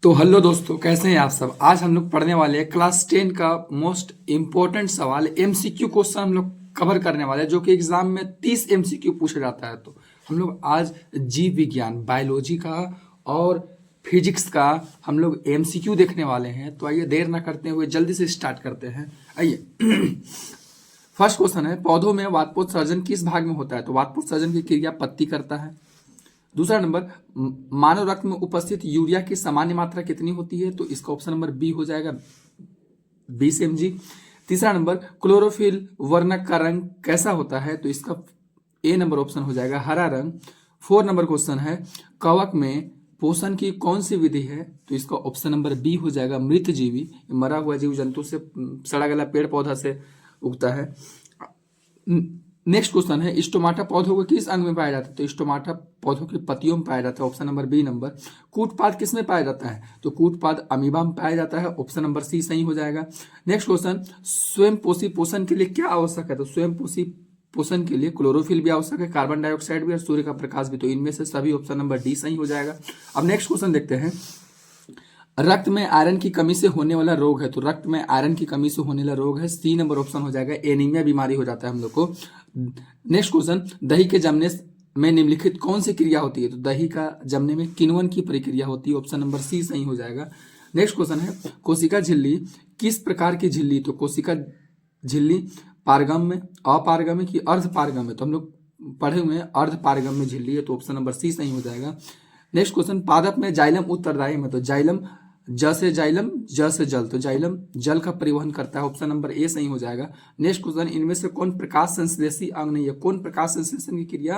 तो हेलो दोस्तों, कैसे हैं आप सब। आज हम लोग पढ़ने वाले हैं क्लास 10 का मोस्ट इम्पोर्टेंट सवाल एमसीक्यू क्वेश्चन हम लोग कवर करने वाले हैं, जो कि एग्जाम में 30 एमसीक्यू पूछा जाता है। तो हम लोग आज जीव विज्ञान, बायोलॉजी का और फिजिक्स का हम लोग एमसीक्यू देखने वाले हैं। तो आइए देर ना करते हुए जल्दी से स्टार्ट करते हैं। आइए फर्स्ट क्वेश्चन है, पौधों में वातपोत्सर्जन किस भाग में होता है। तो वातपोत्सर्जन की क्रिया पत्ती करता है। दूसरा नंबर, मानव रक्त में उपस्थित यूरिया की सामान्य मात्रा कितनी होती है। तो इसका ऑप्शन नंबर बी हो जाएगा 20 mg। तीसरा नंबर, क्लोरोफिल वर्णक का रंग कैसा होता है। तो इसका ए नंबर ऑप्शन हो जाएगा हरा रंग। 4 नंबर क्वेश्चन है, कवक में पोषण की कौन सी विधि है। तो इसका ऑप्शन नंबर बी हो जाएगा मृतजीवी, मरा हुआ जीव जंतु से, सड़ा गला पेड़ पौधा से उगता है। नेक्स्ट क्वेश्चन है, स्टोमाटा पौधों को किस अंग में पाया जाता है। तो स्टोमाटा पौधों की पत्तियों में पाया जाता है, ऑप्शन नंबर बी नंबर। कूटपाद किस में पाया जाता है। तो कूटपाद अमीबा में पाया जाता है, ऑप्शन नंबर सी सही हो जाएगा। नेक्स्ट क्वेश्चन, स्वयं पोषी पोषण के लिए क्या आवश्यक है। तो स्वयं पोषी पोषण के लिए क्लोरोफिल भी आवश्यक है, कार्बन डाइऑक्साइड भी और सूर्य का प्रकाश भी। तो इनमें से सभी ऑप्शन नंबर डी सही हो जाएगा। अब नेक्स्ट क्वेश्चन देखते हैं, रक्त में आयरन की कमी से होने वाला रोग है। तो रक्त में आयरन की कमी से होने वाला रोग है, सी नंबर ऑप्शन हो जाएगा, एनीमिया बीमारी हो जाता है हम लोग को। नेक्स्ट क्वेश्चन, दही के जमने में निम्नलिखित कौन सी क्रिया होती है। तो दही का जमने में किण्वन की प्रक्रिया होती है, ऑप्शन नंबर सी सही हो जाएगा। नेक्स्ट क्वेश्चन है, कोशिका झिल्ली किस प्रकार की झिल्ली। तो कोशिका झिल्ली पारगम में, अपारगम में कि अर्ध पारगम में। तो हम लोग पढ़े हुए हैं अर्ध पारगम में झिल्ली है, तो ऑप्शन नंबर सी सही हो जाएगा। नेक्स्ट क्वेश्चन, पादप में जाइलम उत्तरदायी में। तो जाइलम ज से जाइलम, ज से जल, तो जाइलम जल का परिवहन करता है, ऑप्शन नंबर ए सही हो जाएगा। नेक्स्ट क्वेश्चन, इनमें से कौन प्रकाश संश्लेषी अंग नहीं है। कौन प्रकाश संश्लेषण की क्रिया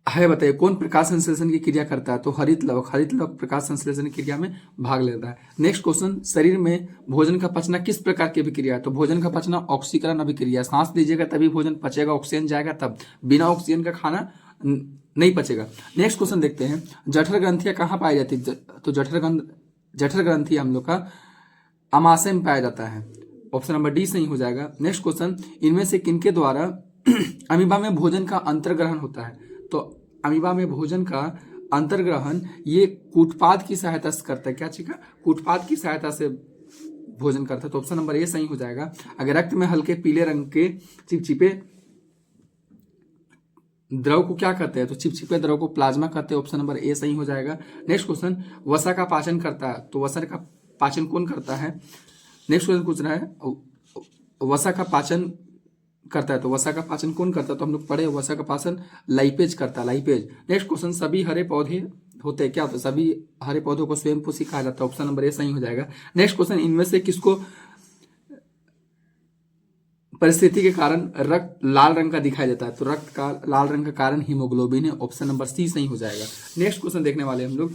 है, बताइए कौन प्रकाश संश्लेषण की क्रिया करता है। तो हरित लवक, हरित लवक प्रकाश संश्लेषण की क्रिया में भाग लेता है। नेक्स्ट क्वेश्चन, शरीर में भोजन का पचना किस प्रकार की अभिक्रिया है। तो भोजन का पचना ऑक्सीकरण अभिक्रिया, सांस लीजिएगा तभी भोजन पचेगा, ऑक्सीजन जाएगा तब, बिना ऑक्सीजन का खाना नहीं पचेगा। नेक्स्ट क्वेश्चन देखते हैं, जठर ग्रंथियां कहाँ पाई जाती है। तो जठर ग्रंथि हम लोग का अमाशय में पाया जाता है, ऑप्शन नंबर डी सही हो जाएगा। नेक्स्ट क्वेश्चन, इनमें से किनके द्वारा अमीबा में भोजन का अंतर्ग्रहण होता है। तो अमीबा में भोजन का अंतर्ग्रहण ये कूटपाद की सहायता से करता है। क्या चीज का, कूटपाद की सहायता से भोजन करता है, तो ऑप्शन नंबर ए सही हो जाएगा। अगर रक्त में हल्के पीले रंग के चिपचिपे द्रव को क्या कहते हैं। तो चिपचिपे द्रव को प्लाज्मा कहते हैं, ऑप्शन नंबर ए सही हो जाएगा। नेक्स्ट क्वेश्चन, वसा का पाचन करता है। तो वसा का पाचन कौन करता है। नेक्स्ट क्वेश्चन पूछ रहा है, वसा का पाचन करता है। तो वसा का पाचन कौन करता है। तो हम लोग पढ़े वसा का पाचन लाइपेज करता है, लाइपेज। नेक्स्ट क्वेश्चन, सभी हरे पौधे होते हैं क्या। तो सभी हरे पौधों को स्वयं पोषी कहा जाता है, ऑप्शन नंबर ए सही हो जाएगा। नेक्स्ट क्वेश्चन, इनमें से किसको परिस्थिति के कारण रक्त लाल रंग का दिखाई देता है। तो रक्त का लाल रंग का कारण हीमोग्लोबिन है, ऑप्शन नंबर सी सही हो जाएगा। नेक्स्ट क्वेश्चन देखने वाले हम लोग,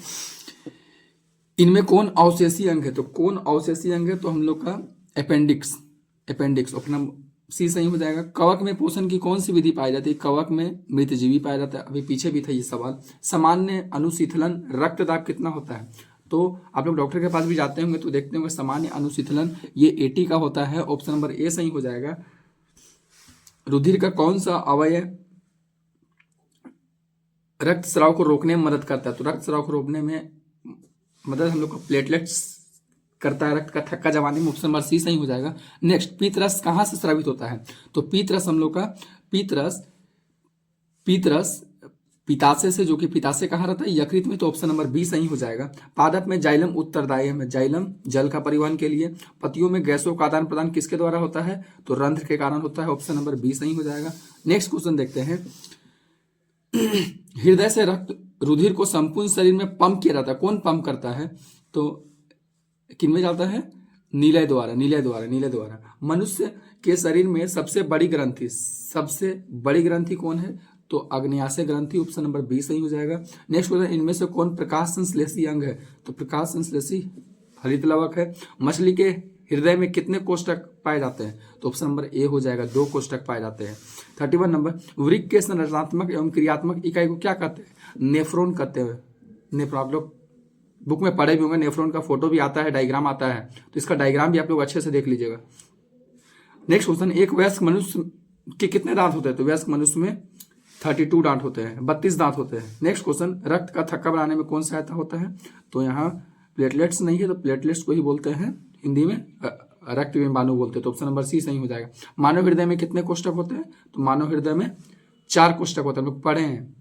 इनमें कौन अवशेषी अंग है। तो कौन अवशेषी अंग है। तो हम लोग का appendix, appendix, option number C सही हो जाएगा। कवक में पोषण की कौन सी विधि पाई जाती है। कवक में मृतजीवी पाया जाता है, अभी पीछे भी था ये सवाल। सामान्य अनुशीतलन रक्तदाब कितना होता है। तो आप लोग डॉक्टर के पास भी जाते होंगे तो देखते होंगे सामान्य अनुशीतलन ये 80 का होता है, ऑप्शन नंबर ए सही हो जाएगा। रुधिर का कौन सा अवयव रक्त स्राव को रोकने में मदद करता है। तो रक्त स्राव को रोकने में मदद हम लोग को प्लेटलेट्स करता है, रक्त का थक्का जमाने में, ऑप्शन नंबर सी सही हो जाएगा। नेक्स्ट, पीतरस कहाँ से स्रावित होता है। तो पीतरस हम लोग का पीतरस पिताशय से, जो कि पिताशय कहाँ रहता है, यकृत में, तो ऑप्शन नंबर बी सही हो जाएगा। पादप में जाइलम उत्तरदायी है, जाइलम जल का परिवहन के लिए। पतियों में गैसों का आदान प्रदान किसके द्वारा होता है। तो रंध्र के कारण होता है, ऑप्शन नंबर बी सही हो जाएगा। नेक्स्ट क्वेश्चन देखते हैं, हृदय से रक्त रुधिर को संपूर्ण शरीर में पंप किया जाता है, कौन पंप करता है। तो किनमें जाता है, नीलय द्वारा, नीलय द्वारा, नीलय द्वारा। मनुष्य के शरीर में सबसे बड़ी ग्रंथि कौन है। तो अग्न्याशय ग्रंथि, ऑप्शन नंबर बी सही हो जाएगा। नेक्स्ट क्वेश्चन, इनमें से कौन प्रकाश संश्लेषी अंग है। तो प्रकाश संश्लेषी हरित लवक है। मछली के हृदय में कितने कोष्ठक पाए जाते हैं। तो ऑप्शन नंबर ए हो जाएगा, 2 कोष्ठक पाए जाते हैं। 31 नंबर, वृक्क के संरचनात्मक एवं क्रियात्मक इकाई को क्या कहते हैं। नेफ्रॉन कहते हैं। नेफ्रॉन आप लोग बुक में पढ़े भी होंगे, नेफ्रॉन का फोटो भी आता है, डायग्राम आता है, तो इसका डायग्राम भी आप लोग अच्छे से देख लीजिएगा। नेक्स्ट क्वेश्चन, एक वयस्क मनुष्य के कितने दांत होते हैं। तो वयस्क मनुष्य में 32 दांत होते हैं, 32 दांत होते हैं। नेक्स्ट क्वेश्चन, रक्त का थक्का बनाने में कौन सहायता होता है? तो यहाँ प्लेटलेट्स नहीं है, तो प्लेटलेट्स को ही बोलते हैं हिंदी में रक्त विमाणु बोलते हैं, तो ऑप्शन नंबर सी सही हो जाएगा। मानव हृदय में कितने कोष्ठक होते हैं? तो मानव हृदय में 4 कोष्ठक होते हैं, हम लोग पढ़े हैं,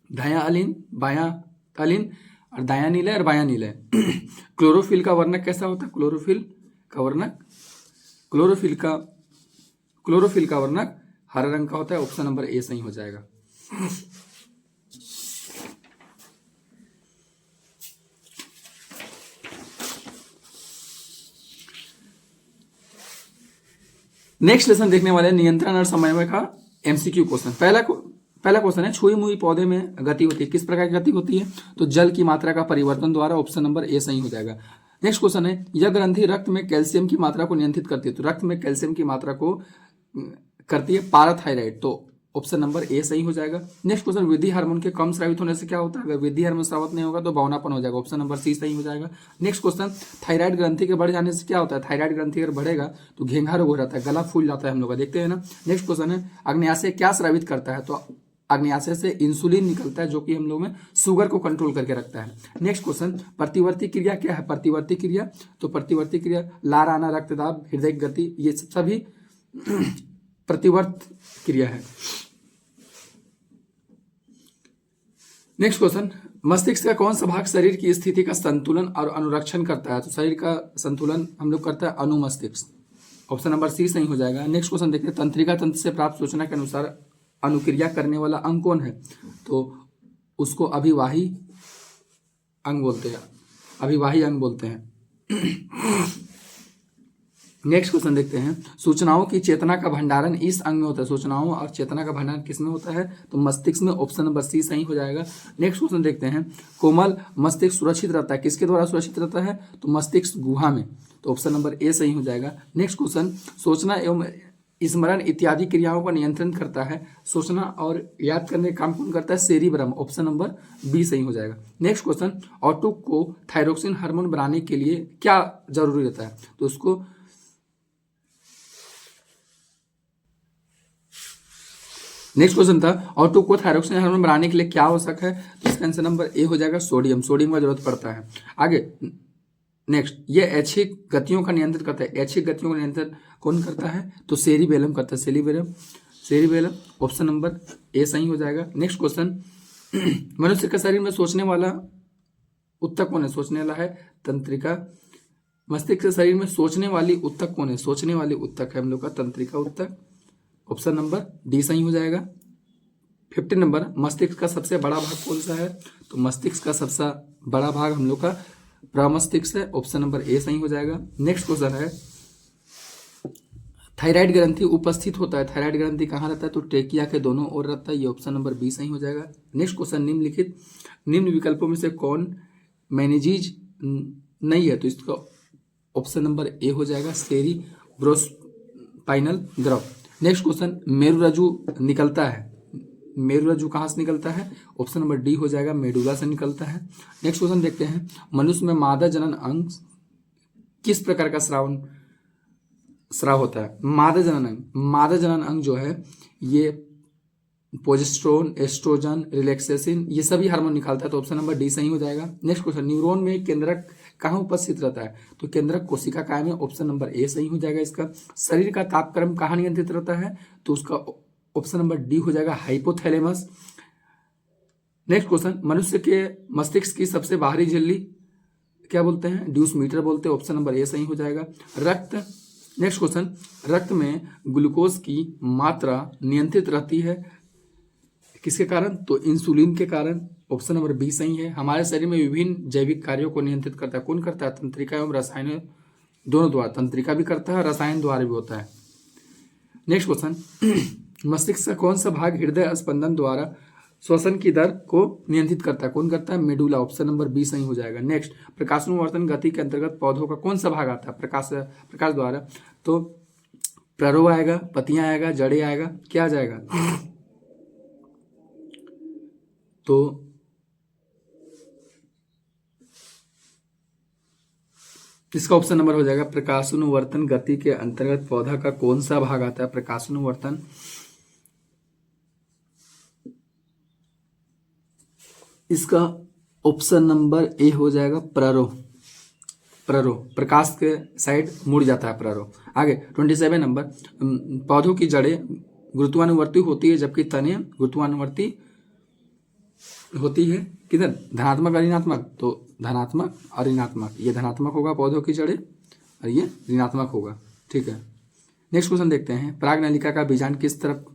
दायां अलिन, बायां अलिन और दायां नीले और बायां नीले। क्लोरोफिल का वर्णक कैसा होता है? क्लोरोफिल का वर्णक हरे रंग का होता है, ऑप्शन नंबर ए सही हो जाएगा। नेक्स्ट लेसन देखने वाले नियंत्रण और समन्वय का एमसीक्यू क्वेश्चन। पहला क्वेश्चन है, छुई मुई पौधे में गति होती है, किस प्रकार की गति होती है? तो जल की मात्रा का परिवर्तन द्वारा, ऑप्शन नंबर ए सही हो जाएगा। नेक्स्ट क्वेश्चन है, यह ग्रंथि रक्त में कैल्शियम की मात्रा को नियंत्रित करती है, तो रक्त में कैल्शियम की मात्रा को करती है पाराथायराइड, तो ऑप्शन नंबर ए सही हो जाएगा। नेक्स्ट क्वेश्चन, वृद्धि हार्मोन के कम स्रावित होने से क्या होता है? अगर वृद्धि हार्मोन स्रावित नहीं होगा तो बौनापन हो जाएगा, ऑप्शन नंबर सी सही हो जाएगा। नेक्स्ट क्वेश्चन, थायराइड ग्रंथि के बढ़ जाने से क्या होता है? थायराइड ग्रंथि अगर बढ़ेगा तो घेंघा रोग हो जाता है, गला फूल जाता है, हम लोग का देखते हैं ना। नेक्स्ट क्वेश्चन है, अग्न्याशय क्या स्रावित करता है? तो अग्न्याशय से इंसुलिन निकलता है, जो कि हम लोग में शुगर को कंट्रोल करके रखता है। नेक्स्ट क्वेश्चन, प्रतिवर्ती क्रिया क्या है? प्रतिवर्ती क्रिया, तो प्रतिवर्ती क्रिया लार आना, रक्तदाब, हृदय की गति, ये सभी प्रतिवर्त क्रिया है। नेक्स्ट क्वेश्चन, मस्तिष्क का कौन सा भाग शरीर की स्थिति का संतुलन और अनुरक्षण करता है? तो शरीर का संतुलन हम लोग करता है अनुमस्तिष्क, ऑप्शन नंबर सी सही हो जाएगा। नेक्स्ट क्वेश्चन देखते हैं, तंत्रिका तंत्र से प्राप्त सूचना के अनुसार अनुक्रिया करने वाला अंग कौन है? तो उसको अभिवाही अंग बोलते हैं। नेक्स्ट क्वेश्चन देखते हैं, सूचनाओं की चेतना का भंडारण इस अंग में होता है, सूचनाओं और चेतना का भंडारण किस में होता है? तो मस्तिष्क में, ऑप्शन नंबर सी सही हो जाएगा। नेक्स्ट क्वेश्चन देखते हैं, कोमल मस्तिष्क सुरक्षित रहता है, किसके द्वारा सुरक्षित रहता है? तो मस्तिष्क गुहा में, तो ऑप्शन नंबर ए सही हो जाएगा। नेक्स्ट क्वेश्चन, सोचना एवं स्मरण इत्यादि क्रियाओं का नियंत्रण करता है, सोचना और याद करने का काम कौन करता है? सेरिब्रम, ऑप्शन नंबर बी सही हो जाएगा। नेक्स्ट क्वेश्चन, ऑटो को थायरोक्सिन हार्मोन बनाने के लिए क्या जरूरी रहता है? तो उसको नेक्स्ट क्वेश्चन था, ऑटो को थायरोक्सिन हार्मोन बनाने के लिए क्या आवश्यक है? तो इसका आंसर नंबर ए हो जाएगा, सोडियम का जरूरत पड़ता है। आगे नेक्स्ट, ये ऐच्छिक गतियों का नियंत्रण करता है, ऐच्छिक गतियों का नियंत्रण कौन करता है? तो सेरिबेलम करता है, सेरिबेलम, ऑप्शन नंबर ए सही हो जाएगा। नेक्स्ट क्वेश्चन, मनुष्य के शरीर में सोचने वाला उत्तक कौन है? सोचने वाला है तंत्रिका। मस्तिष्क के शरीर में सोचने वाली उत्तक कौन है? सोचने वाली उत्तक है हम लोग का तंत्रिका उत्तक, ऑप्शन नंबर डी सही हो जाएगा। 15 नंबर, मस्तिष्क का सबसे बड़ा भाग कौन सा है? तो मस्तिष्क का सबसे बड़ा भाग हम लोग का प्रमस्तिष्क है, ऑप्शन नंबर ए सही हो जाएगा। नेक्स्ट क्वेश्चन है, थायराइड ग्रंथि उपस्थित होता है, थायराइड ग्रंथि कहाँ रहता है? तो टेकिया के दोनों ओर रहता है, ये ऑप्शन नंबर बी सही हो जाएगा। नेक्स्ट क्वेश्चन, निम्न विकल्पों में से कौन मेनिजीज नहीं है? तो इसका ऑप्शन नंबर ए हो जाएगा, सेरिब्रोस्पाइनल द्रव। नेक्स्ट क्वेश्चन, मेरुरज्जु निकलता है, मेरुरज्जु कहाँ से निकलता है? ऑप्शन नंबर डी हो जाएगा, मेडुला से निकलता है। नेक्स्ट क्वेश्चन देखते हैं, मनुष्य में मादा जनन अंग किस प्रकार का स्राव होता है? मादा जनन अंग जो है ये प्रोजेस्टेरोन, एस्ट्रोजन, रिलैक्सेसिन, ये सभी हार्मोन निकालता है, तो ऑप्शन नंबर डी सही हो जाएगा। नेक्स्ट क्वेश्चन, न्यूरॉन में केंद्रक कहाँ उपस्थित रहता है? तो केंद्रक कोशिका काय में, ऑप्शन नंबर ए सही हो जाएगा इसका। शरीर का तापक्रम कहाँ नियंत्रित रहता है? तो उसका ऑप्शन नंबर डी हो जाएगा, हाइपोथैलेमस। नेक्स्ट क्वेश्चन, मनुष्य के मस्तिष्क की सबसे बाहरी झिल्ली क्या बोलते हैं? ड्यूस मीटर बोलते हैं, ऑप्शन नंबर ए सही हो जाएगा। नेक्स्ट क्वेश्चन, रक्त में ग्लूकोज की मात्रा नियंत्रित रहती है किसके कारण? तो इंसुलिन के कारण, ऑप्शन नंबर बी सही है। हमारे शरीर में विभिन्न जैविक कार्यों को नियंत्रित करता है, कौन करता है? तंत्रिका एवं रसायन दोनों द्वारा, तंत्रिका भी करता है, रसायन द्वारा भी होता है। नेक्स्ट क्वेश्चन, मस्तिष्क का कौन सा भाग हृदय स्पंदन द्वारा श्वसन की दर को नियंत्रित करता है, कौन करता है? मेडुला, ऑप्शन नंबर बी सही हो जाएगा। नेक्स्ट, प्रकाशानुवर्तन गति के अंतर्गत पौधों का कौन सा भाग आता है प्रकाश द्वारा? तो प्ररोह आएगा, पत्तियां आएगा, जड़ें आएगा, क्या आ जाएगा? तो इसका ऑप्शन नंबर हो जाएगा प्रकाशानुवर्तन गति के अंतर्गत पौधा का कौन सा भाग आता है? प्रकाशानुवर्तन इसका ऑप्शन नंबर ए हो जाएगा प्ररो। प्ररो प्रकाश के साइड मुड़ जाता है प्ररो। आगे 27 नंबर, पौधों की जड़ें गुरुत्वानुवर्ती होती है जबकि तने गुरुत्वानुवर्ती होती है किधर, धनात्मक और ऋणात्मक। तो धनात्मक और ऋणात्मक, ये धनात्मक होगा पौधों की जड़ें और ये ऋणात्मक होगा। ठीक है, नेक्स्ट क्वेश्चन देखते हैं। परागनलिका का बीजांड किस तरफ,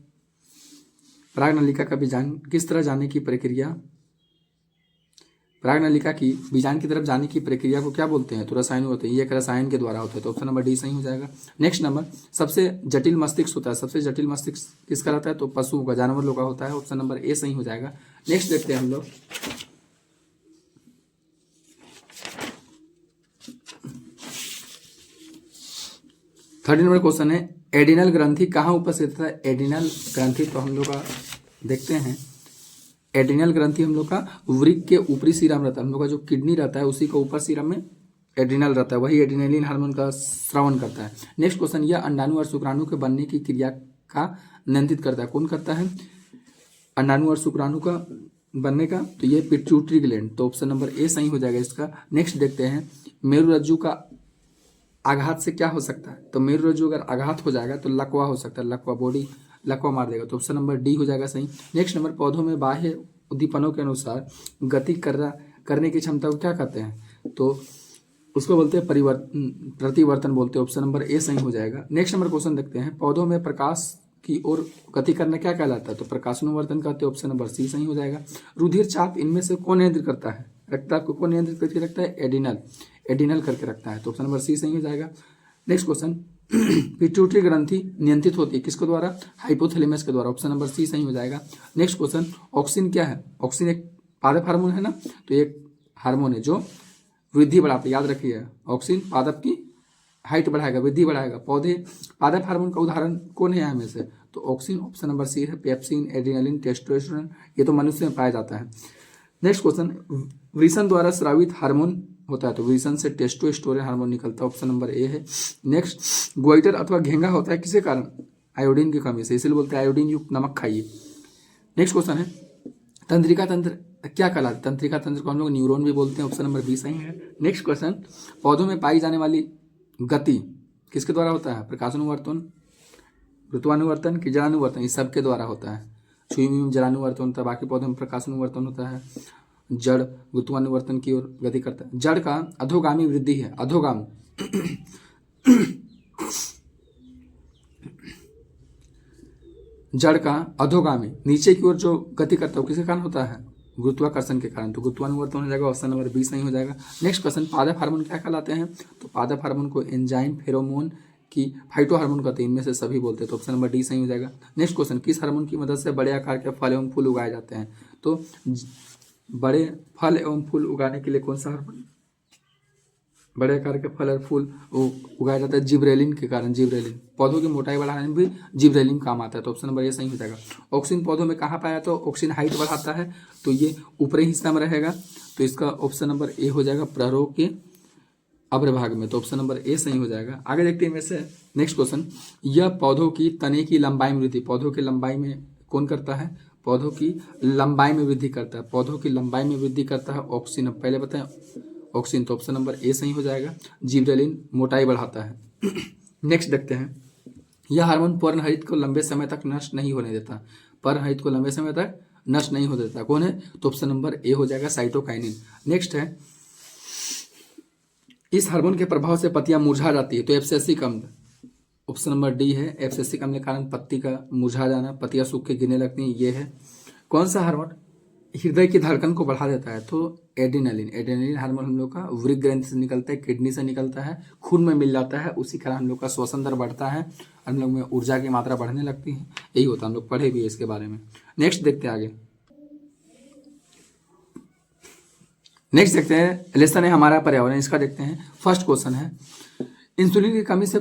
परागनलिका का बीजांड किस तरह जाने की प्रक्रिया, परागनलिका की बीजांड की तरफ जाने की प्रक्रिया को क्या बोलते हैं, तो रसायन होते हैं। ये एक रसायन के द्वारा होता है, तो ऑप्शन नंबर डी सही हो जाएगा। नेक्स्ट नंबर, सबसे जटिल मस्तिष्क होता है, सबसे जटिल मस्तिष्क किसका रहता है, तो पशुओं का, जानवर लोग का होता है। ऑप्शन नंबर ए सही हो जाएगा। नेक्स्ट देखते हैं हम लोग, 30 नंबर क्वेश्चन है, एडिनल ग्रंथि कहाँ उपस्थित है। एडिनल ग्रंथि तो हम लोग का देखते हैं, एड्रिनल ग्रंथि हम लोग का वृक्क के ऊपरी सिरा में रहता है। हम लोग का जो किडनी रहता है उसी का ऊपर सिरा में एड्रिनल रहता है, वही एड्रिनलिन हार्मोन का स्रावन करता है। नेक्स्ट क्वेश्चन, यह अंडाणु और शुक्राणु के बनने की क्रिया का नियंत्रित करता है। कौन करता है अंडाणु और शुक्राणु का बनने का, तो ये पिट्यूटरी ग्लैंड। तो ऑप्शन नंबर ए सही हो जाएगा इसका। नेक्स्ट देखते हैं, मेरुरज्जु का आघात से क्या हो सकता है, तो मेरुरज्जु अगर आघात हो जाएगा तो लकवा हो सकता है, लकवा बॉडी लकवा मार देगा। तो ऑप्शन नंबर डी हो जाएगा सही। नेक्स्ट नंबर, पौधों में बाह्य उद्दीपनों के अनुसार गति करने की क्षमता को क्या कहते हैं, तो उसको बोलते हैं प्रतिवर्तन बोलते हैं। ऑप्शन नंबर ए सही हो जाएगा। नेक्स्ट नंबर क्वेश्चन देखते हैं, पौधों में प्रकाश की ओर गति करना क्या कहलाता है, तो प्रकाशानुवर्तन कहते हैं। ऑप्शन नंबर सी सही हो जाएगा। रुधिर चाप इनमें से कौन नियंत्रित करता है, रक्तचाप को कौन नियंत्रित करके रखता है, एडिनल, एडिनल करके रखता है। तो ऑप्शन नंबर सी सही हो जाएगा। नेक्स्ट क्वेश्चन, पिट्यूटरी ग्रंथि नियंत्रित होती है किसके द्वारा, हाइपोथैलेमस के द्वारा। ऑप्शन नंबर सी सही हो जाएगा। नेक्स्ट क्वेश्चन, ऑक्सिन क्या है, ऑक्सिन एक पादप हार्मोन है ना, तो एक हार्मोन है जो वृद्धि बढ़ाता है, याद रखिए ऑक्सिन पादप की हाइट बढ़ाएगा, वृद्धि बढ़ाएगा। पौधे पादप हार्मोन का उदाहरण कौन है यहाँ में से, तो ऑक्सिन। ऑप्शन नंबर सी है। पेप्सिन, एड्रिनलिन, टेस्टोस्टेरोन, ये तो मनुष्य में पाया जाता है। नेक्स्ट क्वेश्चन, वृषण द्वारा स्रावित हार्मोन होता है, तो वृषण से टेस्टोस्टेरोन हार्मोन निकलता है। ऑप्शन नंबर ए है। नेक्स्ट, गोइटर अथवा घेंगा होता है किसके कारण, आयोडीन की कमी से, इसलिए बोलते हैं आयोडीन युक्त नमक खाइए। नेक्स्ट क्वेश्चन है, तंत्रिका तंत्र क्या कहलाता है, तंत्रिका तंत्र को हम लोग न्यूरॉन भी बोलते हैं। ऑप्शन नंबर बी सही है। नेक्स्ट क्वेश्चन, पौधों में पाई जाने वाली गति किसके द्वारा होता है, प्रकाशानुवर्तन, ऋतुआनुवर्तन की जलानुवर्तन, इस सब के द्वारा होता है। छुई में जलानुवर्तन होता है, बाकी पौधों में प्रकाशानुवर्तन होता है। जड़ ऋतुआनुवर्तन की ओर गति करता है। जड़ का अधोगामी वृद्धि है, अधोगामी जड़ का अधोगामी नीचे की ओर जो गति करता है किसके कारण होता है, गुरुत्वाकर्षण के कारण। तो गुरुत्वानुवर्तन हो जाएगा। ऑप्शन नंबर बी सही हो जाएगा। नेक्स्ट क्वेश्चन, पादप हार्मोन क्या कहलाते हैं, तो पादप हार्मोन को एंजाइम, फेरोमोन की फाइटो हार्मोन कहते हैं, इनमें से सभी बोलते हैं। तो ऑप्शन नंबर डी सही हो जाएगा। नेक्स्ट क्वेश्चन, किस हार्मोन की मदद से बड़े आकार के फल एवं फूल उगाए जाते हैं, तो बड़े फल एवं फूल उगाने के लिए कौन सा हार्मोन, बड़े आकार के फल और फूल उगाया जाता है, जिब्रेलिन के कारण। जिब्रेलिन पौधों की मोटाई बढ़ाने में भी जिब्रेलिन काम आता है। तो ऑप्शन नंबर ए सही हो जाएगा। ऑक्सीजन पौधों में कहाँ पाया, तो ऑक्सीजन हाइट बढ़ाता है, तो ये ऊपरी हिस्सा में रहेगा, तो इसका ऑप्शन नंबर ए हो जाएगा, प्ररोग के अग्रभाग में। तो ऑप्शन नंबर ए सही हो जाएगा। आगे देखते हैं इनमें से नेक्स्ट क्वेश्चन, यह पौधों की तने की लंबाई में वृद्धि, पौधों की लंबाई में कौन करता है, पौधों की लंबाई में वृद्धि करता है, पौधों की लंबाई में वृद्धि करता है ऑक्सीजन। पहले बताएं ऑक्सीजन, तो ऑप्शन नंबर ए सही हो जाएगा। जिब्रेलिन मोटाई बढ़ाता है। नेक्स्ट देखते हैं, यह हार्मोन पर्णहरित को लंबे समय तक नष्ट नहीं होने देता, पर्णहरित को लंबे समय तक नष्ट नहीं होने देता, कौन है, तो ऑप्शन नंबर ए हो जाएगा, साइटोकाइनिन। नेक्स्ट है, इस हार्मोन के प्रभाव से पत्तियां मुरझा जाती है, तो एब्सेसिक अम्ल। ऑप्शन नंबर डी है, एब्सेसिक अम्ल के कारण पत्ती का मुरझा जाना, पत्तियां सूख के गिरने लगती हैं, ये है। कौन सा हार्मोन हृदय की धड़कन को बढ़ा देता है, तो एड्रिनलिन। एड्रिनलिन हार्मोन हम लोग का वृक्क ग्रंथि से निकलता है, किडनी से निकलता है, खून में मिल जाता है, उसी कारण हम लोग का श्वसन दर बढ़ता है, हम लोग में ऊर्जा की मात्रा बढ़ने लगती है, यही होता है, हम लोग पढ़े भी है इसके बारे में। नेक्स्ट देखते हैं आगे। नेक्स्ट देखते हैं, लेसन है हमारा पर्यावरण, इसका देखते हैं। फर्स्ट क्वेश्चन है, इंसुलिन की कमी से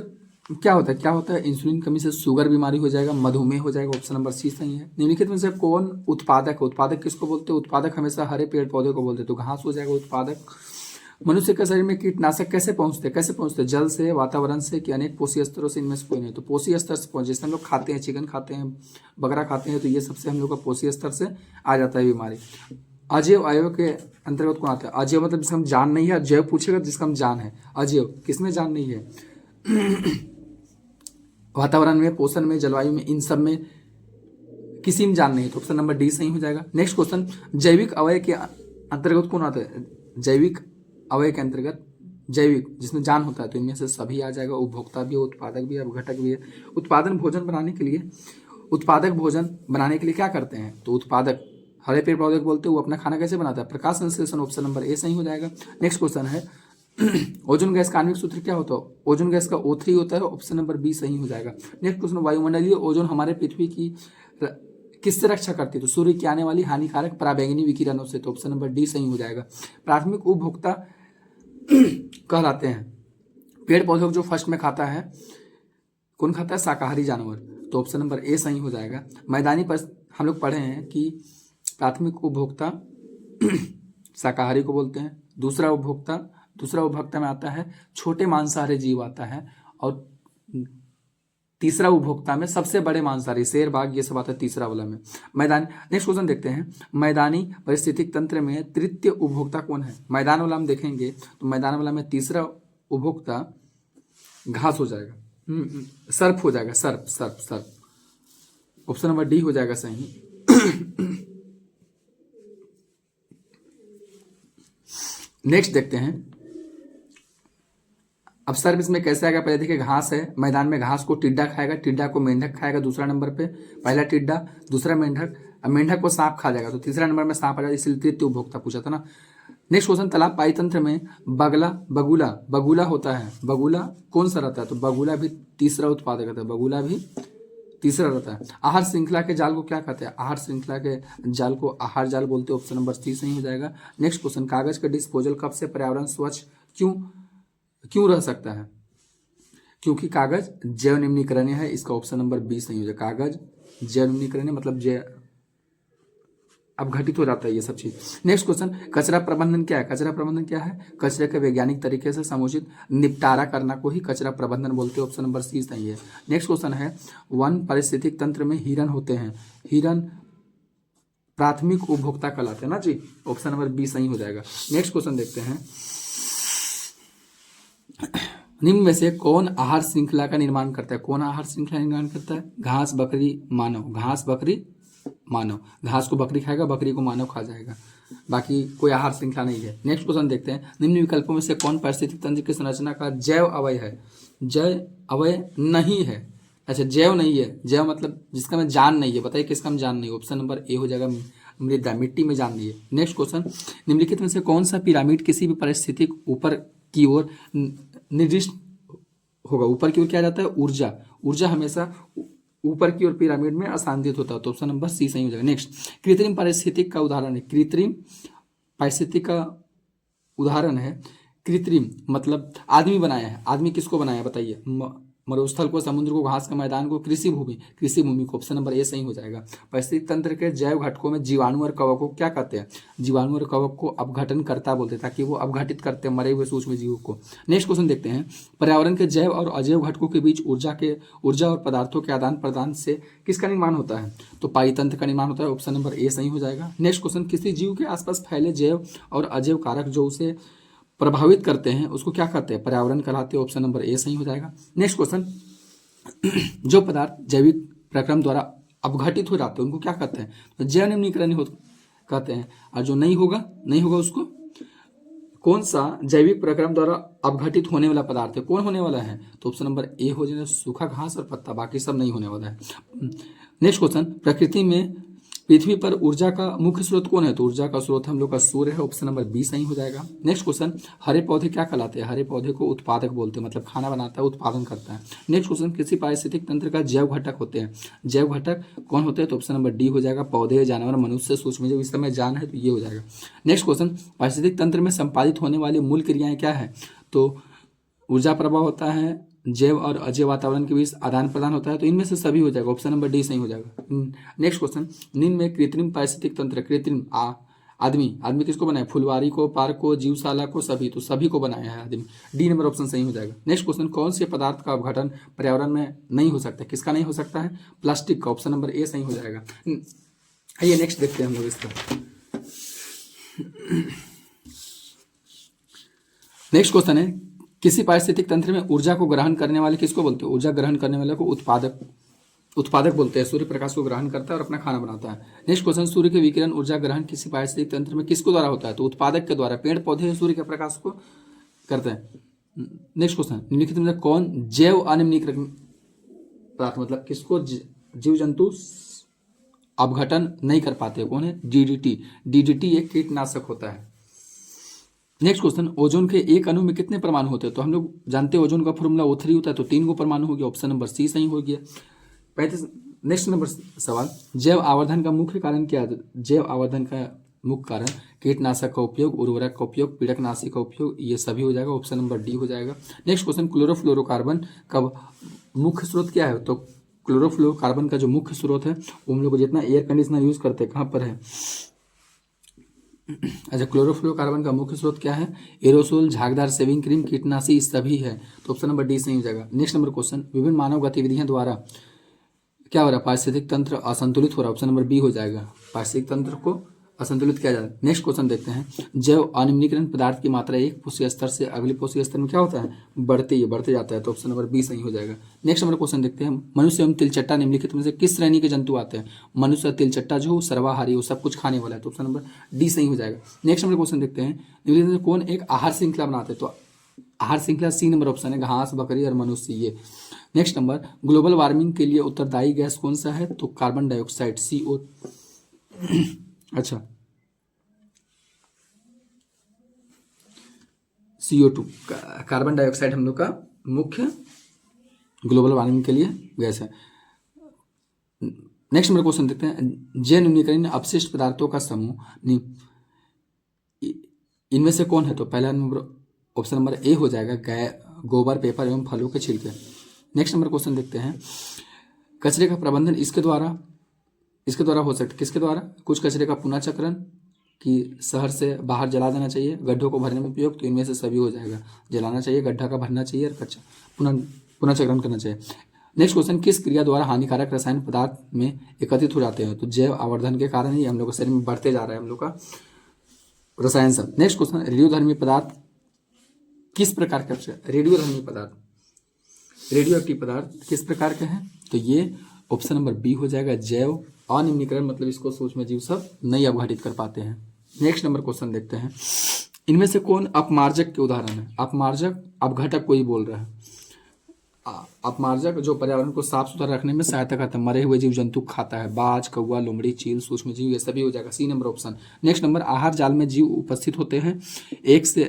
क्या होता है, क्या होता है, इंसुलिन की कमी से शुगर बीमारी हो जाएगा, मधुमेह हो जाएगा। ऑप्शन नंबर सी सही है। निम्नलिखित में से कौन उत्पादक है, उत्पादक किसको बोलते हैं, उत्पादक हमेशा हरे पेड़ पौधे को बोलते हैं, तो घास हो जाएगा उत्पादक। मनुष्य के शरीर में कीटनाशक कैसे पहुंचते हैं, जल से, वातावरण से, कि अनेक पोषी स्तरों से, इनमें से कोई नहीं, तो पोषी स्तर से पहुंचे। जैसे हम लोग खाते हैं, चिकन खाते हैं, बकरा खाते हैं, तो ये सबसे हम लोग का पोषी स्तर से आ जाता है बीमारी। अजैव अवयव के अंतर्गत कौन आता है? अजैव मतलब जिसका हम जान नहीं है, जैव पूछेगा जिसका हम जान है। अजैव किसमें जान नहीं है? वातावरण में, पोषण में, जलवायु में, इन सब में किसी में जान नहीं है, तो ऑप्शन नंबर डी सही हो जाएगा। नेक्स्ट क्वेश्चन, जैविक अवयव के अंतर्गत कौन आता है? जैविक अवयव के अंतर्गत जैविक जिसमें जान होता है, तो इनमें से सभी आ जाएगा। उपभोक्ता भी है, उत्पादक भी है, अपघटक भी है। उत्पादक भोजन बनाने के लिए क्या करते हैं? तो उत्पादक हरे पेड़ पौधे को बोलते हैं, वो अपना खाना कैसे बनाता है? प्रकाश संश्लेषण, ऑप्शन नंबर ए सही हो जाएगा। नेक्स्ट क्वेश्चन है ओजोन गैस का आणविक सूत्र क्या होता है? ओजोन गैस का O3 होता है, ऑप्शन नंबर बी सही हो जाएगा। नेक्स्ट क्वेश्चन, वायुमंडलीय ओजोन हमारे पृथ्वी की किससे रक्षा करती है? तो सूर्य की आने वाली हानिकारक पराबैंगनी विकिरणों से, तो ऑप्शन नंबर डी सही हो जाएगा। प्राथमिक उपभोक्ता कहलाते हैं पेड़ पौधों को जो फर्स्ट में खाता है, कौन खाता है? शाकाहारी जानवर, तो ऑप्शन नंबर ए सही हो जाएगा। मैदानी पर हम लोग पढ़े हैं कि प्राथमिक उपभोक्ता शाकाहारी को बोलते हैं। दूसरा उपभोक्ता में आता है छोटे मांसाहारी जीव आता है, और तीसरा उपभोक्ता में सबसे बड़े मांसाहारी शेर, बाघ, ये सब आता है तीसरा वाला में। नेक्स्ट क्वेश्चन देखते हैं, मैदानी पारिस्थितिक तंत्र में तृतीय उपभोक्ता कौन है? मैदान वाला हम देखेंगे तो मैदान वाला में तीसरा उपभोक्ता घास हो जाएगा, सर्प हो जाएगा, सर्प। ऑप्शन नंबर डी हो जाएगा सही। नेक्स्ट देखते हैं, अब सर्प इसमें कैसे आएगा? पहले देखिए, घास है, मैदान में घास को टिड्डा खाएगा, टिड्डा को मेंढक खाएगा दूसरा नंबर पे, पहला टिड्डा, दूसरा मेंढक, अब मेंढक को सांप खा जाएगा, तो तीसरा नंबर में सांप आ जाएगा, इसलिए तृतीय उपभोक्ता पूछा था ना। नेक्स्ट क्वेश्चन, तालाब पाई तंत्र में बगुला होता है, बगुला कौन सा रहता है? तो बगुला भी तीसरा उत्पादक रहता है, बगुला भी तीसरा रहता है। आहार श्रृंखला के जाल को क्या कहते हैं? आहार श्रृंखला के जाल को आहार जाल बोलते हैं, ऑप्शन नंबर सी सही हो जाएगा। नेक्स्ट क्वेश्चन, कागज का डिस्पोजल कप से पर्यावरण स्वच्छ क्यों रह सकता है? क्योंकि कागज जैव निम्नीकरणीय है, इसका ऑप्शन नंबर बी सही हो जाएगा। कागज जैव निम्नीकरणीय मतलब जैव अपघटित हो जाता है ये सब चीज। नेक्स्ट क्वेश्चन, कचरा प्रबंधन क्या है? कचरा प्रबंधन क्या है? कचरे के वैज्ञानिक तरीके से समुचित निपटारा करना को ही कचरा प्रबंधन बोलते हैं, ऑप्शन नंबर सी सही है। नेक्स्ट क्वेश्चन है, वन पारिस्थितिक तंत्र में हिरन होते हैं, हिरन प्राथमिक उपभोक्ता कहलाते हैं ना जी, ऑप्शन नंबर बी सही हो जाएगा। नेक्स्ट क्वेश्चन देखते हैं, निम्न में से कौन आहार श्रृंखला का निर्माण करता है? कौन आहार श्रृंखला निर्माण करता है? घास, बकरी, मानव। घास, बकरी, मानव। घास को बकरी खाएगा, बकरी को मानव खा जाएगा, बाकी कोई आहार श्रृंखला नहीं है। नेक्स्ट क्वेश्चन देखते हैं, निम्न विकल्पों में से कौन पारिस्थितिक तंत्र की संरचना का जैव अवयव है? जैव अवयव नहीं है, अच्छा जैव नहीं है, जैव मतलब जिसका में जान नहीं है, बताइए किसका में जान नहीं है? ऑप्शन नंबर ए हो जाएगा, मृदा, मिट्टी में जान नहीं है। नेक्स्ट क्वेश्चन, निम्नलिखित में से कौन सा पिरामिड किसी भी परिस्थितिक ऊपर की ओर निर्दिष्ट होगा? ऊपर की ओर क्या जाता है? ऊर्जा हमेशा ऊपर की ओर पिरामिड में स्थानांतरित होता है, तो ऑप्शन नंबर सी सही हो जाएगा। नेक्स्ट, कृत्रिम पारिस्थितिक का उदाहरण है, कृत्रिम पारिस्थितिक का उदाहरण है, कृत्रिम मतलब आदमी बनाया है, आदमी किसको बनाया बताइए? मरुस्थल को, समुद्र को, घास के मैदान को, कृषि भूमि को, ऑप्शन नंबर ए सही हो जाएगा। पारिस्थितिक तंत्र के जैव घटकों में जीवाणु और कवक को क्या कहते हैं? जीवाणु और कवक को अपघटन करता बोलते हैं, ताकि वो अपघटित करते हैं मरे हुए सूक्ष्म जीवों को। नेक्स्ट क्वेश्चन देखते हैं, पर्यावरण के जैव और अजैव घटकों के बीच ऊर्जा और पदार्थों के आदान प्रदान से किसका निर्माण होता है? तो पाई तंत्र का निर्माण होता है, ऑप्शन नंबर ए सही हो जाएगा। नेक्स्ट क्वेश्चन, किसी जीव के आसपास फैले जैव और अजैव कारक जो उसे प्रभावित करते हैं उसको क्या कहते हैं? पर्यावरण कहलाते हैं, ऑप्शन नंबर ए सही हो जाएगा। नेक्स्ट क्वेश्चन, जो पदार्थ जैविक प्रक्रम द्वारा अपघटित हो जाते हैं उनको क्या कहते हैं? तो जैव निम्नीकरण कहते हैं, और जो नहीं होगा उसको कौन सा जैविक प्रक्रम द्वारा अपघटित होने वाला पदार्थ है? कौन होने वाला है? तो ऑप्शन नंबर ए हो जाएगा, सूखा घास और पत्ता, बाकी सब नहीं होने वाला है। नेक्स्ट क्वेश्चन, प्रकृति में पृथ्वी पर ऊर्जा का मुख्य स्रोत कौन है? तो ऊर्जा का स्रोत हम लोग का सूर्य है, ऑप्शन नंबर बी सही हो जाएगा। नेक्स्ट क्वेश्चन, हरे पौधे क्या कहलाते हैं? हरे पौधे को उत्पादक बोलते हैं, मतलब खाना बनाता है, उत्पादन करता है। नेक्स्ट क्वेश्चन, किसी पारिस्थितिक तंत्र का जैव घटक होते हैं, जैव घटक कौन होते हैं? तो ऑप्शन नंबर डी हो जाएगा, पौधे, जानवर, मनुष्य, सूक्ष्म जीव, इस समय जान है तो ये हो जाएगा। नेक्स्ट क्वेश्चन, पारिस्थितिक तंत्र में संपादित होने वाली मूल क्रियाएं क्या है? तो ऊर्जा प्रवाह होता है, जैव और अजैव वातावरण के बीच आदान प्रदान होता है, तो इनमें से सभी हो जाएगा, ऑप्शन नंबर डी सही हो जाएगा। नेक्स्ट क्वेश्चन, निम्न में कृत्रिम पारिस्थितिक तंत्र, कृत्रिम आदमी किसको बनाया? फुलवारी को, पार्क को, जीवशाला को, तो सभी को बनाया है आदमी, डी नंबर ऑप्शन सही हो जाएगा। नेक्स्ट क्वेश्चन, कौन से पदार्थ का अपघटन पर्यावरण में नहीं हो सकता? किसका नहीं हो सकता है? प्लास्टिक का, ऑप्शन नंबर ए सही हो जाएगा। आइए नेक्स्ट देखते हैं हम लोग इसका। नेक्स्ट क्वेश्चन है, किसी पारिस्थितिक तंत्र में ऊर्जा को ग्रहण करने वाले किसको बोलते हैं? ऊर्जा ग्रहण करने वाले को उत्पादक बोलते हैं। सूर्य प्रकाश को ग्रहण करता है और अपना खाना बनाता है। नेक्स्ट क्वेश्चन, सूर्य के विकिरण ऊर्जा ग्रहण किसी पारिस्थितिक तंत्र में किसको द्वारा होता है? तो उत्पादक के द्वारा। पेड़ पौधे सूर्य के प्रकाश को करते हैं। नेक्स्ट क्वेश्चन, निम्नलिखित में कौन जैव अनिम्नीकरण पदार्थ, मतलब किसको जीव जंतु अपघटन नहीं कर पाते? कौन है? डीडीटी। डीडीटी एक कीटनाशक होता है। नेक्स्ट क्वेश्चन, ओजोन के एक अणु में कितने परमाणु होते हैं? तो हम लोग जानते हैं ओजोन का फॉर्मूला O3 होता है, तो 3 गो परमाणु हो गया। ऑप्शन नंबर सी सही हो गया। 35। नेक्स्ट नंबर सवाल, जैव आवर्धन का मुख्य कारण क्या है? जैव आवर्धन का मुख्य कारण कीटनाशक का उपयोग, उर्वरक का उपयोग, पीड़कनाशी का उपयोग, ये सभी हो जाएगा। ऑप्शन नंबर डी हो जाएगा। नेक्स्ट क्वेश्चन, क्लोरोफ्लोरोकार्बन का मुख्य स्रोत क्या है? तो क्लोरोफ्लोरोकार्बन का जो मुख्य स्रोत है वो हम लोग जितना एयर कंडीशनर यूज करते हैं, कहाँ पर है? अच्छा, क्लोरोफ्लोरोकार्बन का मुख्य स्रोत क्या है? एरोसोल, झागदार शेविंग क्रीम, कीटनाशी सभी है। तो ऑप्शन नंबर डी सही हो जाएगा। नेक्स्ट नंबर क्वेश्चन, विभिन्न मानव गतिविधियों द्वारा क्या हो रहा है? पारिस्थितिक तंत्र असंतुलित हो रहा है। ऑप्शन नंबर बी हो जाएगा। पारिस्थितिक तंत्र को असंतुलित किया जाता है। नेक्स्ट क्वेश्चन देखते हैं, जैव अनिम्नीकरण पदार्थ की मात्रा एक पोषी स्तर से अगले पोषी स्तर में क्या होता है? बढ़ते जाता है। तो ऑप्शन नंबर बी सही हो जाएगा। नेक्स्ट नंबर क्वेश्चन देखते हैं, मनुष्य एवं तिलचट्टा निम्नलिखित में से किस श्रेणी के जंतु आते हैं? मनुष्य, तिलचट्टा जो सर्वाहारी वो सब कुछ खाने वाला है। तो ऑप्शन नंबर डी सही हो जाएगा। नेक्स्ट नंबर क्वेश्चन देखते हैं, निम्नलिखित में कौन एक आहार श्रृंखला बनाते हैं? तो आहार श्रृंखला सी नंबर ऑप्शन है, घास, बकरी और मनुष्य ये। नेक्स्ट नंबर, ग्लोबल वार्मिंग के लिए उत्तरदायी गैस कौन सा है? तो कार्बन डाइऑक्साइड, CO। अच्छा, CO2 कार्बन डाइऑक्साइड हम लोग का मुख्य ग्लोबल वार्मिंग के लिए गैस है। नेक्स्ट नंबर क्वेश्चन देखते हैं, जैव न्यूनीकरण अपशिष्ट पदार्थों का समूह इनमें से कौन है? तो पहला नंबर ऑप्शन नंबर ए हो जाएगा, गोबर, पेपर एवं फलों के छिलके। नेक्स्ट नंबर क्वेश्चन देखते हैं, कचरे का प्रबंधन इसके द्वारा हो सकता है, किसके द्वारा? कुछ कचरे का पुनः चक्रण, कि शहर से बाहर जला देना चाहिए, गड्ढों को भरने में उपयोग, तो इनमें से सभी हो जाएगा। जलाना चाहिए, गड्ढा का भरना चाहिए और कच्चा पुनः चक्रण करना चाहिए। नेक्स्ट क्वेश्चन, किस क्रिया द्वारा हानिकारक रसायन पदार्थ में एकत्रित हो जाते हैं? तो जैव आवर्धन के कारण ही हम लोग के शरीर में बढ़ते जा रहा है हम लोग का रसायन सब। नेक्स्ट क्वेश्चन, रेडियोधर्मी पदार्थ किस प्रकार का? रेडियोधर्मी पदार्थ, रेडियो एक्टिव पदार्थ किस प्रकार के हैं? तो ये ऑप्शन नंबर बी हो जाएगा, जैव अनिम्नीकरण, मतलब इसको सूक्ष्म जीव सब नहीं अपघटित कर पाते हैं। नेक्स्ट नंबर क्वेश्चन देखते हैं, इनमें से कौन अपमार्जक के उदाहरण है? अपमार्जक, अपघटक कोई बोल रहा है। अपमार्जक जो पर्यावरण को साफ सुथरा रखने में सहायता करता है, मरे हुए जीव जंतु खाता है, बाज, कौवा, लोमड़ी, चील, सूक्ष्म जीव, ये सभी हो जाएगा। C number option. Next number, आहार जाल में जीव उपस्थित होते हैं एक से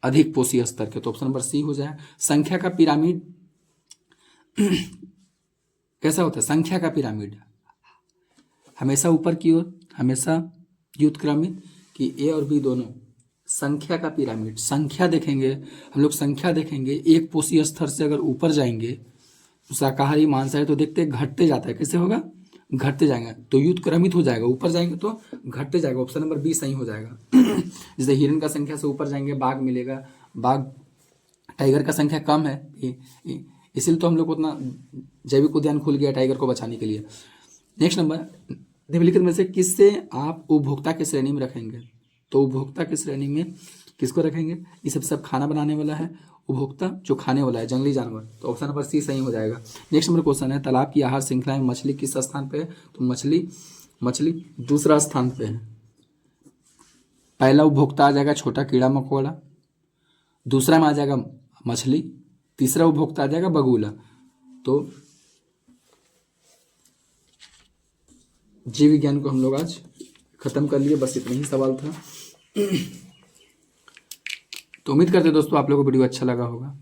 अधिक पोषी स्तर के, तो ऑप्शन नंबर सी हो जाए। संख्या का पिरामिड कैसा होता है? संख्या का पिरामिड हमेशा ऊपर की ओर, हमेशा व्युत्क्रमित, कि ए और बी दोनों। संख्या का पिरामिड, संख्या देखेंगे हम लोग, संख्या देखेंगे एक पोषी स्तर से अगर ऊपर जाएंगे, शाकाहारी मांसाहारी, तो देखते घटते जाता है। कैसे होगा? घटते जाएंगे, तो व्युत्क्रमित हो जाएगा। ऊपर जाएंगे तो घटते जाएगा। ऑप्शन नंबर बी सही हो जाएगा। जैसे हिरन का संख्या से ऊपर जाएंगे बाघ मिलेगा, बाघ, टाइगर का संख्या कम है, इसीलिए तो हम लोग को उतना जैविक उद्यान खुल गया टाइगर को बचाने के लिए। नेक्स्ट नंबर, निम्नलिखित में से किससे आप उपभोक्ता की श्रेणी में रखेंगे? तो उपभोक्ता की श्रेणी में किसको रखेंगे? ये सब खाना बनाने वाला है, उपभोक्ता जो खाने वाला है, जंगली जानवर, तो ऑप्शन नंबर सी सही हो जाएगा। नेक्स्ट नंबर क्वेश्चन है, तालाब की आहार श्रृंखला में मछली किस स्थान पे है? तो मछली दूसरा स्थान पे है। पहला उपभोक्ता आ जाएगा छोटा कीड़ा मकोड़ा, दूसरा में आ जाएगा मछली, तीसरा उपभोक्ता आ जाएगा बगुला। तो जीव विज्ञान को हम लोग आज खत्म कर लिए, बस इतना ही सवाल था। तो उम्मीद करते हैं दोस्तों आप लोगों को वीडियो अच्छा लगा होगा।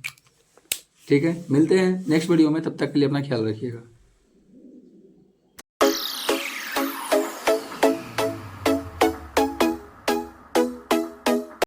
ठीक है, मिलते हैं नेक्स्ट वीडियो में, तब तक के लिए अपना ख्याल रखिएगा।